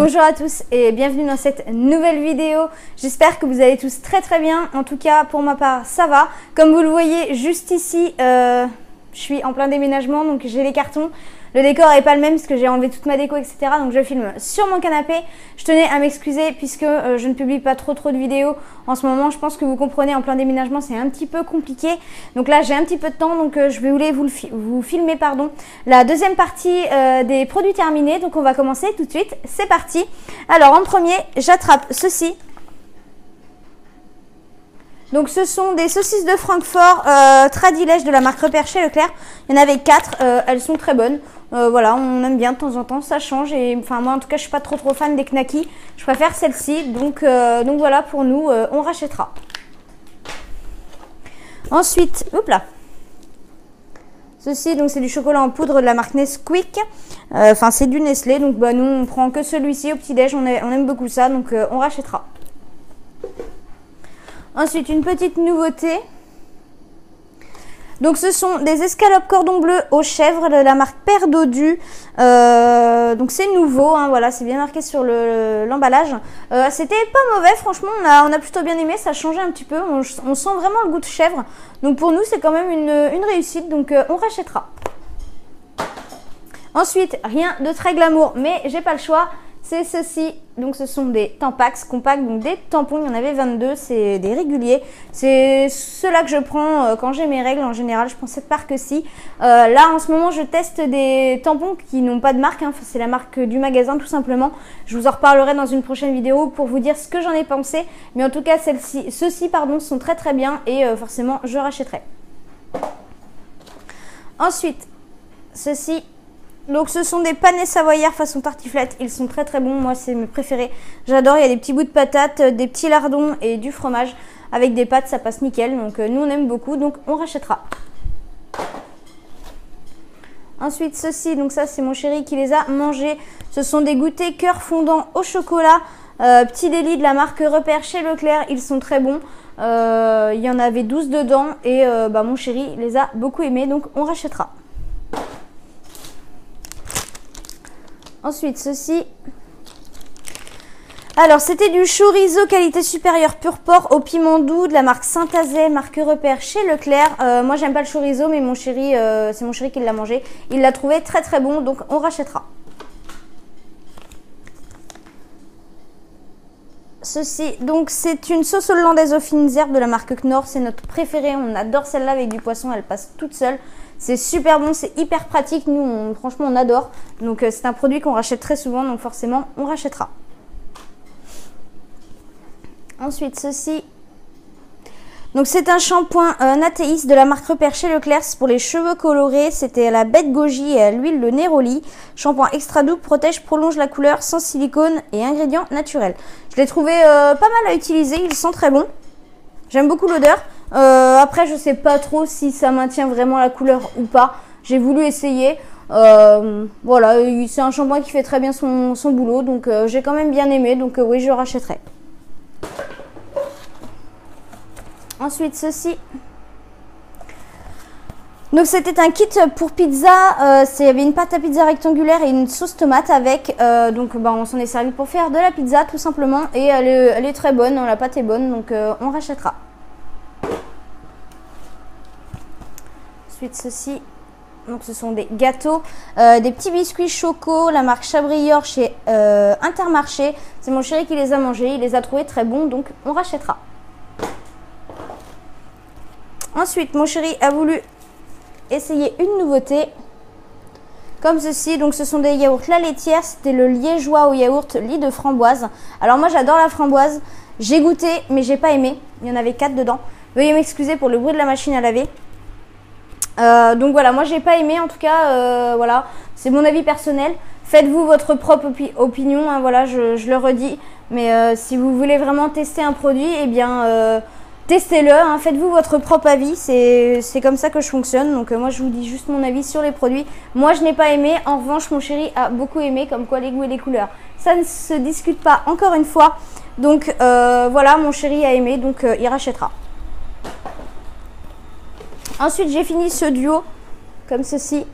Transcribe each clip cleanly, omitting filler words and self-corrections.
Bonjour à tous et bienvenue dans cette nouvelle vidéo. J'espère que vous allez tous très bien. En tout cas, pour ma part, ça va. Comme vous le voyez juste ici, je suis en plein déménagement, donc j'ai les cartons. Le décor n'est pas le même parce que j'ai enlevé toute ma déco, etc. Donc je filme sur mon canapé. Je tenais à m'excuser puisque je ne publie pas trop de vidéos en ce moment. Je pense que vous comprenez, en plein déménagement, c'est un petit peu compliqué. Donc là, j'ai un petit peu de temps, donc je vais vous filmer la deuxième partie des produits terminés. Donc on va commencer tout de suite. C'est parti. Alors en premier, j'attrape ceci. Donc ce sont des saucisses de Francfort Tradilège de la marque Repère chez Leclerc. Il y en avait 4, elles sont très bonnes. Voilà, on aime bien de temps en temps, ça change. Et enfin moi en tout cas je suis pas trop fan des knackis. Je préfère celle-ci. Donc voilà, pour nous, on rachètera. Ensuite, hop là. Ceci, donc c'est du chocolat en poudre de la marque Nesquik. Enfin c'est du Nestlé. Donc bah, nous on prend que celui-ci au petit-déj. On aime beaucoup ça, donc on rachètera. Ensuite, une petite nouveauté. Donc, ce sont des escalopes cordon bleu aux chèvres de la marque Père Dodu. Donc, c'est nouveau. Hein, voilà, c'est bien marqué sur l'emballage. C'était pas mauvais, franchement. On a plutôt bien aimé. Ça changeait un petit peu. On sent vraiment le goût de chèvre. Donc, pour nous, c'est quand même une réussite. Donc, on rachètera. Ensuite, rien de très glamour, mais j'ai pas le choix. C'est ceci, donc ce sont des Tampax compacts, donc des tampons, il y en avait 22, c'est des réguliers. C'est ceux-là que je prends quand j'ai mes règles en général, je prends cette marque-ci. Là en ce moment je teste des tampons qui n'ont pas de marque, hein. C'est la marque du magasin tout simplement. Je vous en reparlerai dans une prochaine vidéo pour vous dire ce que j'en ai pensé. Mais en tout cas ceux-ci sont très bien et forcément je rachèterai. Ensuite, ceci. Donc ce sont des panais savoyards façon tartiflette, ils sont très bons, moi c'est mes préférés. J'adore, il y a des petits bouts de patates, des petits lardons et du fromage. Avec des pâtes ça passe nickel, donc nous on aime beaucoup, donc on rachètera. Ensuite ceci, donc ça c'est mon chéri qui les a mangés. Ce sont des goûters cœur fondant au chocolat, petit délit de la marque Repère chez Leclerc, ils sont très bons. Il y en avait 12 dedans et mon chéri les a beaucoup aimés, donc on rachètera. Ensuite, ceci. Alors, c'était du chorizo qualité supérieure pur porc au piment doux de la marque Saint-Azé, marque Repère chez Leclerc. Moi, j'aime pas le chorizo, mais mon chéri, c'est mon chéri qui l'a mangé. Il l'a trouvé très bon, donc on rachètera. Ceci, donc c'est une sauce hollandaise aux fines herbes de la marque Knorr. C'est notre préférée, on adore celle-là avec du poisson, elle passe toute seule. C'est super bon, c'est hyper pratique, nous franchement on adore. Donc c'est un produit qu'on rachète très souvent, donc forcément on rachètera. Ensuite ceci. Donc c'est un shampoing Natéis de la marque Repère chez Leclerc pour les cheveux colorés. C'était à la bête goji et à l'huile de Néroli. Shampoing extra doux, protège, prolonge la couleur sans silicone et ingrédients naturels. Je l'ai trouvé pas mal à utiliser, il sent très bon. J'aime beaucoup l'odeur. Après je sais pas trop si ça maintient vraiment la couleur ou pas. J'ai voulu essayer. Voilà, c'est un shampoing qui fait très bien son boulot. Donc j'ai quand même bien aimé. Donc oui, je rachèterai. Ensuite, ceci. Donc, c'était un kit pour pizza. Il y avait une pâte à pizza rectangulaire et une sauce tomate avec. Donc, on s'en est servi pour faire de la pizza, tout simplement. Et elle est très bonne. La pâte est bonne. Donc, on rachètera. Ensuite, ceci. Donc, ce sont des gâteaux. Des petits biscuits choco. La marque Chabrior chez Intermarché. C'est mon chéri qui les a mangés. Il les a trouvés très bons. Donc, on rachètera. Ensuite, mon chéri a voulu essayer une nouveauté, comme ceci. Donc, ce sont des yaourts La Laitière. C'était le liégeois au yaourt lit de framboise. Alors, moi, j'adore la framboise. J'ai goûté, mais j'ai pas aimé. Il y en avait 4 dedans. Veuillez m'excuser pour le bruit de la machine à laver. Donc, voilà, moi, j'ai pas aimé. En tout cas, voilà, c'est mon avis personnel. Faites-vous votre propre opinion. Hein, voilà, je le redis. Mais si vous voulez vraiment tester un produit, eh bien... testez-le, hein, faites-vous votre propre avis, c'est comme ça que je fonctionne. Donc moi je vous dis juste mon avis sur les produits. Moi je n'ai pas aimé, en revanche mon chéri a beaucoup aimé, comme quoi les goûts et les couleurs. Ça ne se discute pas encore une fois. Donc voilà, mon chéri a aimé, donc il rachètera. Ensuite j'ai fini ce duo, comme ceci.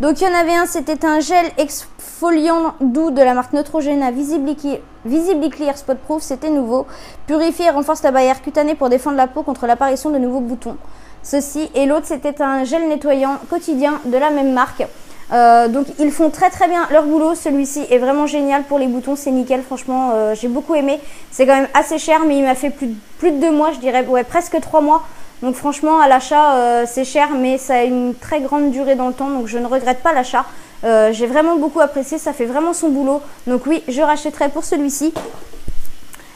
Donc il y en avait un, c'était un gel exfoliant doux de la marque Neutrogena Visibly Clear Spot Proof, c'était nouveau. Purifie et renforce la barrière cutanée pour défendre la peau contre l'apparition de nouveaux boutons. Ceci, et l'autre c'était un gel nettoyant quotidien de la même marque. Donc ils font très bien leur boulot. Celui-ci est vraiment génial pour les boutons, c'est nickel, franchement j'ai beaucoup aimé. C'est quand même assez cher, mais il m'a fait plus de 2 mois, je dirais, ouais, presque 3 mois. Donc franchement à l'achat c'est cher, mais ça a une très grande durée dans le temps, donc je ne regrette pas l'achat. J'ai vraiment beaucoup apprécié, ça fait vraiment son boulot. Donc oui, je rachèterai pour celui-ci.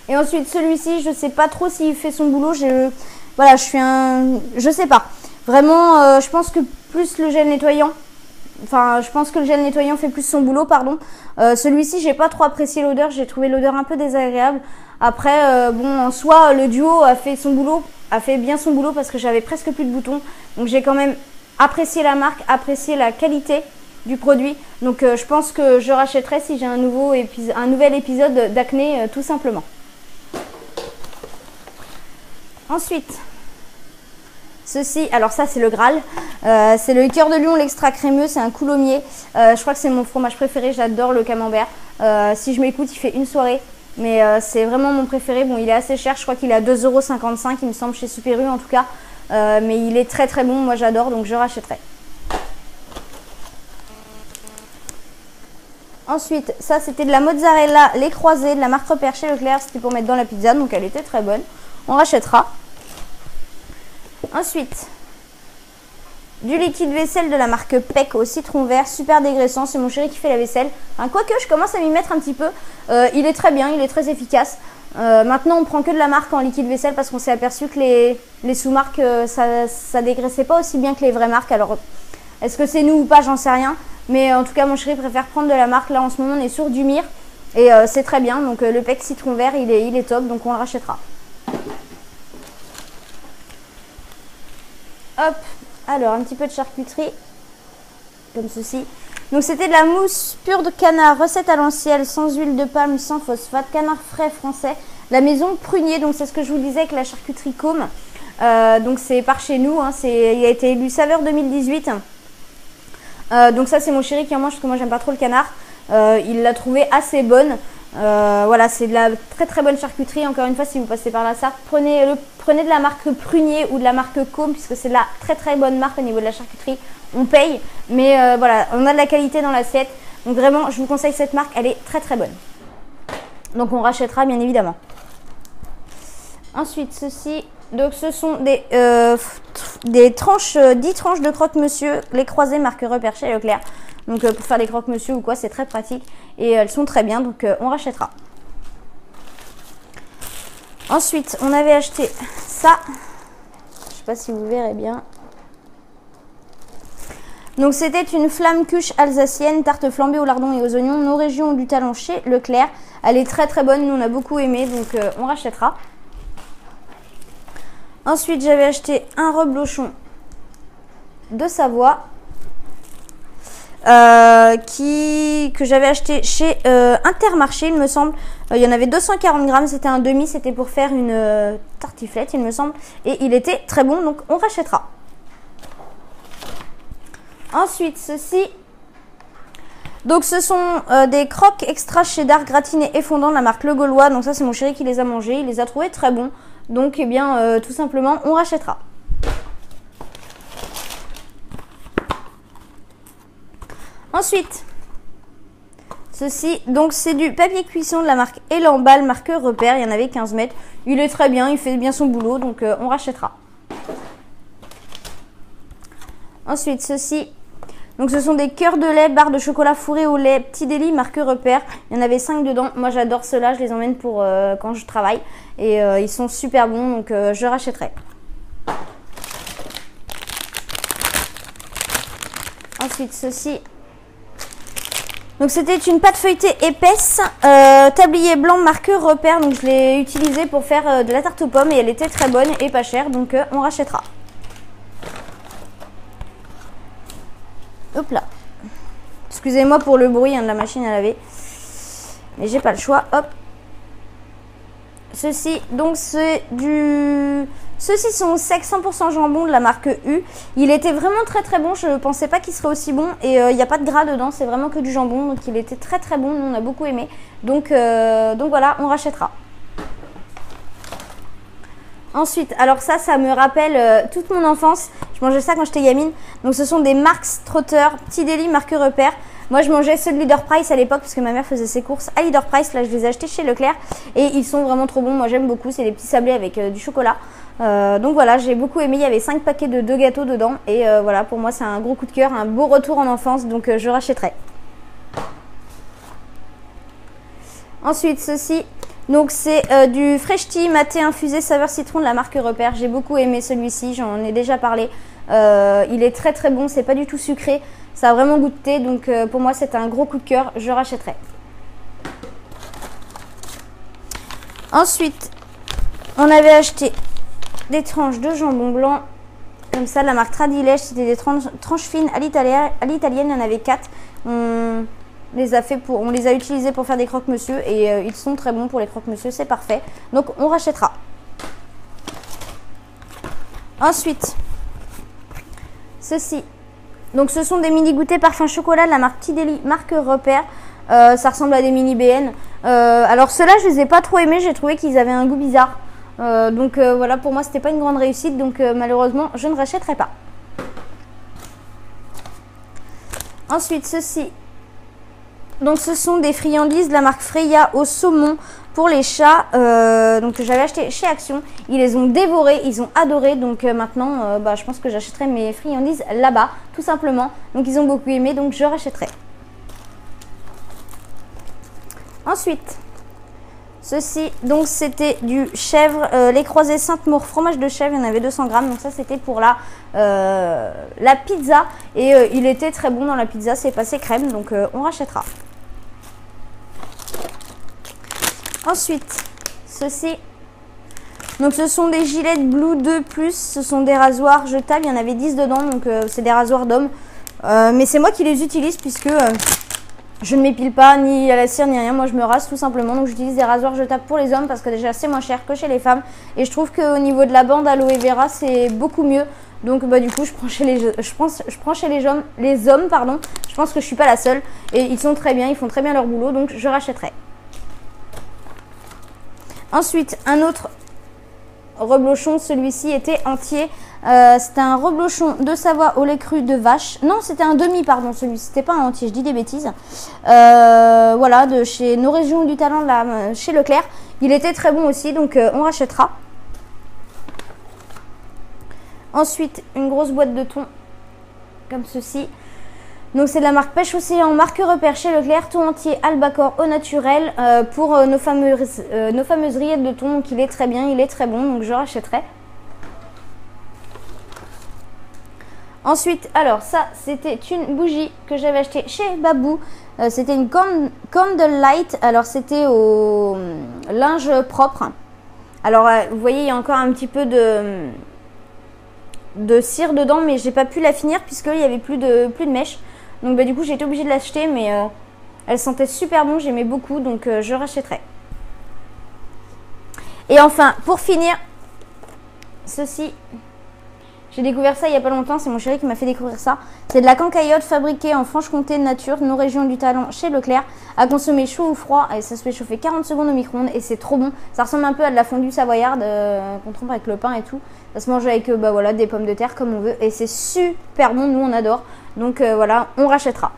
Et ensuite celui-ci, je sais pas trop s'il fait son boulot. Voilà, je sais pas. Vraiment, je pense que plus le gel nettoyant. Enfin, je pense que le gel nettoyant fait plus son boulot, pardon. Celui-ci, j'ai pas trop apprécié l'odeur. J'ai trouvé l'odeur un peu désagréable. Après, bon, en soi, le duo a fait bien son boulot parce que j'avais presque plus de boutons. Donc, j'ai quand même apprécié la marque, apprécié la qualité du produit. Donc, je pense que je rachèterai si j'ai un nouvel épisode d'acné, tout simplement. Ensuite, ceci, alors ça c'est le Graal, c'est le cœur de lion, l'extra crémeux, c'est un coulommiers. Je crois que c'est mon fromage préféré, j'adore le camembert. Si je m'écoute, il fait une soirée, mais c'est vraiment mon préféré. Bon, il est assez cher, je crois qu'il est à 2,55 €, il me semble, chez Super U en tout cas. Mais il est très bon, moi j'adore, donc je rachèterai. Ensuite, ça c'était de la mozzarella, les croisés, de la marque Repère chez Leclerc, c'était pour mettre dans la pizza, donc elle était très bonne. On rachètera. Ensuite, du liquide vaisselle de la marque Peck au citron vert, super dégraissant, c'est mon chéri qui fait la vaisselle. Enfin, quoique je commence à m'y mettre un petit peu, il est très bien, il est très efficace. Maintenant on prend que de la marque en liquide vaisselle parce qu'on s'est aperçu que les sous-marques ça dégraissait pas aussi bien que les vraies marques. Alors est-ce que c'est nous ou pas, j'en sais rien, mais en tout cas mon chéri préfère prendre de la marque. Là en ce moment on est sur du Mire et c'est très bien, donc le Peck citron vert il est top, donc on le rachètera. Hop, alors un petit peu de charcuterie, comme ceci. Donc c'était de la mousse pure de canard, recette à l'ancienne, sans huile de palme, sans phosphate, canard frais français, la maison Prunier. Donc c'est ce que je vous disais avec la charcuterie Côme. Donc c'est par chez nous, hein, il a été élu saveur 2018. Donc ça c'est mon chéri qui en mange parce que moi j'aime pas trop le canard. Il l'a trouvé assez bonne. Voilà, c'est de la très bonne charcuterie. Encore une fois, si vous passez par là, ça prenez de la marque Prunier ou de la marque Côme, puisque c'est de la très bonne marque au niveau de la charcuterie. On paye, mais voilà, on a de la qualité dans l'assiette. Donc vraiment, je vous conseille cette marque, elle est très bonne. Donc on rachètera bien évidemment. Ensuite, ceci, donc ce sont des tranches, 10 tranches de croque-monsieur, les croisés marque Repère chez Leclerc. Donc pour faire des croque-monsieur ou quoi, c'est très pratique et elles sont très bien, donc on rachètera. Ensuite, on avait acheté ça. Je sais pas si vous verrez bien. Donc c'était une flamme cuche alsacienne, tarte flambée au lardon et aux oignons, nos régions du talent chez Leclerc. Elle est très bonne, nous on a beaucoup aimé, donc on rachètera. Ensuite, j'avais acheté un reblochon de Savoie. Que j'avais acheté chez Intermarché, il me semble. Il y en avait 240 grammes, c'était un demi, c'était pour faire une tartiflette, il me semble. Et il était très bon, donc on rachètera. Ensuite, ceci. Donc ce sont des croques extra cheddar gratinés et fondants de la marque Le Gaulois. Donc ça c'est mon chéri qui les a mangés, il les a trouvés très bons. Donc eh bien tout simplement on rachètera. Ensuite, ceci, donc c'est du papier cuisson de la marque Elambal, marque Repère, il y en avait 15 mètres. Il est très bien, il fait bien son boulot, donc on rachètera. Ensuite, ceci, donc ce sont des cœurs de lait, barres de chocolat fourré au lait, petit délit, marque Repère. Il y en avait 5 dedans, moi j'adore ceux-là, je les emmène pour quand je travaille. Et ils sont super bons, donc je rachèterai. Ensuite, ceci. Donc c'était une pâte feuilletée épaisse, tablier blanc marque Repère, donc je l'ai utilisé pour faire de la tarte aux pommes et elle était très bonne et pas chère, donc on rachètera. Hop là. Excusez-moi pour le bruit hein, de la machine à laver, mais j'ai pas le choix. Hop. Ceci, donc c'est Ceux-ci sont secs 100% jambon de la marque U. Il était vraiment très très bon, je ne pensais pas qu'il serait aussi bon. Et il n'y a pas de gras dedans, c'est vraiment que du jambon. Donc il était très très bon, nous on a beaucoup aimé. Donc voilà, on rachètera. Ensuite, alors ça me rappelle toute mon enfance. Je mangeais ça quand j'étais gamine. Donc ce sont des Marx Trotter, Petit Délit, marque Repère. Moi je mangeais ceux de Leader Price à l'époque parce que ma mère faisait ses courses à Leader Price. Là je les ai achetés chez Leclerc et ils sont vraiment trop bons. Moi j'aime beaucoup, c'est des petits sablés avec du chocolat. Donc voilà, j'ai beaucoup aimé. Il y avait 5 paquets de 2 gâteaux dedans. Et voilà, pour moi c'est un gros coup de cœur, un beau retour en enfance. Donc je rachèterai. Ensuite ceci. Donc c'est du Fresh Tea maté infusé saveur citron de la marque Repère. J'ai beaucoup aimé celui-ci, j'en ai déjà parlé. Il est très très bon, c'est pas du tout sucré. Ça a vraiment goût de thé, donc pour moi c'est un gros coup de cœur, je rachèterai. Ensuite, on avait acheté des tranches de jambon blanc. Comme ça, de la marque Tradilège, c'était des tranches fines à l'italienne, il y en avait 4. On les a utilisés pour faire des croque-monsieur et ils sont très bons pour les croque-monsieur, c'est parfait. Donc on rachètera. Ensuite, ceci. Donc ce sont des mini goûters parfum chocolat de la marque Petit Délit, marque Repère. Ça ressemble à des mini BN. Alors ceux-là, je les ai pas trop aimés, j'ai trouvé qu'ils avaient un goût bizarre. Donc voilà, pour moi c'était pas une grande réussite, donc malheureusement je ne rachèterai pas. Ensuite ceci. Donc ce sont des friandises de la marque Freya au saumon pour les chats, donc que j'avais acheté chez Action. Ils les ont dévorés, ils ont adoré, donc maintenant je pense que j'achèterai mes friandises là-bas tout simplement. Donc ils ont beaucoup aimé, donc je rachèterai. Ensuite ceci, donc c'était du chèvre, les croisés Sainte-Maure, fromage de chèvre, il y en avait 200 grammes. Donc ça c'était pour la pizza et il était très bon dans la pizza, c'est passé crème, donc on rachètera. Ensuite, ceci, donc ce sont des gilets Blue 2+, ce sont des rasoirs jetables, il y en avait 10 dedans, donc c'est des rasoirs d'hommes. Mais c'est moi qui les utilise puisque je ne m'épile pas ni à la cire ni rien, moi je me rase tout simplement. Donc j'utilise des rasoirs jetables pour les hommes parce que déjà c'est moins cher que chez les femmes. Et je trouve qu'au niveau de la bande aloe vera c'est beaucoup mieux. Donc du coup je prends chez les hommes, pardon. Je pense que je suis pas la seule. Et ils sont très bien, ils font très bien leur boulot, donc je rachèterai. Ensuite, un autre reblochon, celui-ci était entier. C'était un reblochon de Savoie au lait cru de vache. Non, c'était un demi, pardon, celui-ci. C'était pas un entier, je dis des bêtises. Voilà, de chez Nos Régions du Talent, là, chez Leclerc. Il était très bon aussi, donc on rachètera. Ensuite, une grosse boîte de thon, comme ceci. Donc c'est de la marque Pêche Océan, marque Repère chez Leclerc, thon entier albacore au naturel pour nos fameuses rillettes de thon. Donc il est très bien, il est très bon, donc je rachèterai. Ensuite, alors ça c'était une bougie que j'avais achetée chez Babou. C'était une Candlelight, alors c'était au linge propre. Alors vous voyez il y a encore un petit peu de cire dedans, mais j'ai pas pu la finir puisqu'il n'y avait plus de mèche. Donc du coup j'ai été obligée de l'acheter, mais elle sentait super bon, j'aimais beaucoup, donc je rachèterai. Et enfin, pour finir, ceci, j'ai découvert ça il n'y a pas longtemps, c'est mon chéri qui m'a fait découvrir ça. C'est de la cancaillotte fabriquée en Franche-Comté nature, Nos Régions du Talent chez Leclerc, à consommer chaud ou froid, et ça se fait chauffer 40 secondes au micro-ondes et c'est trop bon. Ça ressemble un peu à de la fondue savoyarde qu'on trempe avec le pain et tout. Ça se mange avec voilà, des pommes de terre comme on veut et c'est super bon, nous on adore. Donc voilà, on rachètera.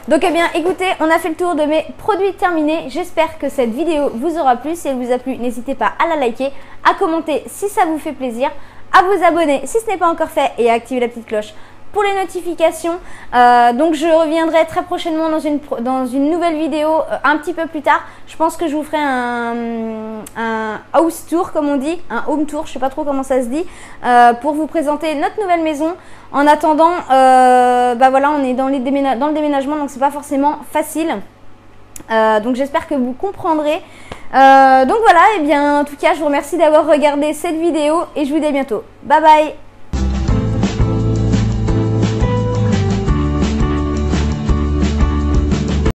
Donc eh bien écoutez, on a fait le tour de mes produits terminés. J'espère que cette vidéo vous aura plu. Si elle vous a plu, n'hésitez pas à la liker, à commenter si ça vous fait plaisir, à vous abonner si ce n'est pas encore fait et à activer la petite cloche pour les notifications. Donc je reviendrai très prochainement dans une nouvelle vidéo un petit peu plus tard. Je pense que je vous ferai un house tour comme on dit, un home tour, je sais pas trop comment ça se dit, pour vous présenter notre nouvelle maison. En attendant, voilà, on est dans le déménagement, donc c'est pas forcément facile. Donc j'espère que vous comprendrez. Donc voilà, et bien en tout cas je vous remercie d'avoir regardé cette vidéo et je vous dis à bientôt. Bye bye.